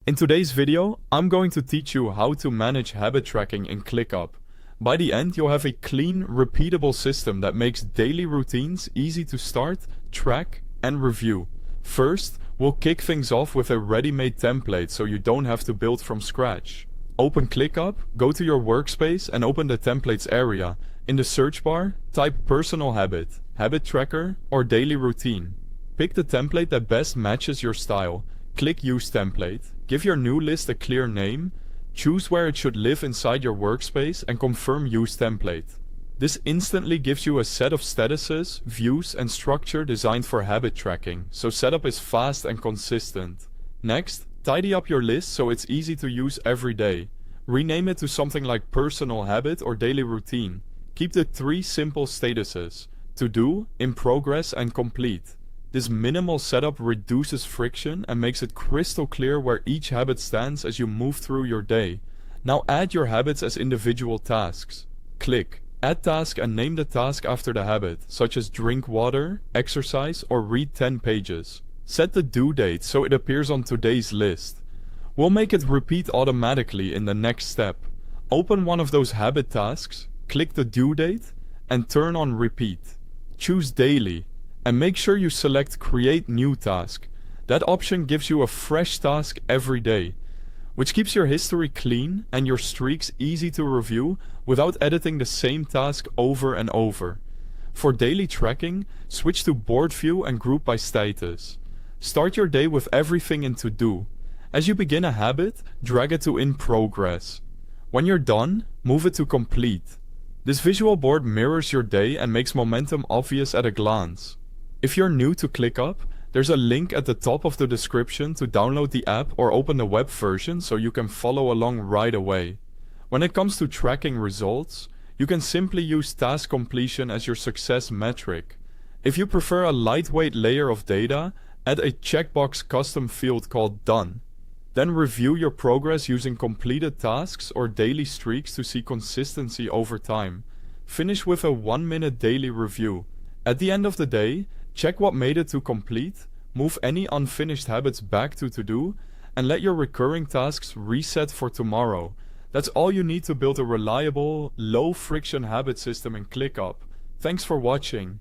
In today's video, I'm going to teach you how to manage habit tracking in ClickUp. By the end, you'll have a clean, repeatable system that makes daily routines easy to start, track, and review. First, we'll kick things off with a ready-made template so you don't have to build from scratch. Open ClickUp, go to your workspace and open the templates area. In the search bar, type personal habit, habit tracker, or daily routine. Pick the template that best matches your style. Click Use Template. Give your new list a clear name, choose where it should live inside your workspace, and confirm Use Template. This instantly gives you a set of statuses, views, and structure designed for habit tracking, so setup is fast and consistent. Next, tidy up your list so it's easy to use every day. Rename it to something like personal habit or daily routine. Keep the three simple statuses: to do, in progress, and complete. This minimal setup reduces friction and makes it crystal clear where each habit stands as you move through your day. Now add your habits as individual tasks. Click Add Task and name the task after the habit, such as drink water, exercise, or read 10 pages. Set the due date so it appears on today's list. We'll make it repeat automatically in the next step. Open one of those habit tasks, click the due date, and turn on repeat. Choose daily. And make sure you select Create New Task. That option gives you a fresh task every day, which keeps your history clean and your streaks easy to review without editing the same task over and over. For daily tracking, switch to Board View and group by status. Start your day with everything in To Do. As you begin a habit, drag it to In Progress. When you're done, move it to Complete. This visual board mirrors your day and makes momentum obvious at a glance. If you're new to ClickUp, there's a link at the top of the description to download the app or open the web version so you can follow along right away. When it comes to tracking results, you can simply use task completion as your success metric. If you prefer a lightweight layer of data, add a checkbox custom field called Done. Then review your progress using completed tasks or daily streaks to see consistency over time. Finish with a 1-minute daily review. At the end of the day, check what made it to complete, move any unfinished habits back to do, and let your recurring tasks reset for tomorrow. That's all you need to build a reliable, low-friction habit system in ClickUp. Thanks for watching.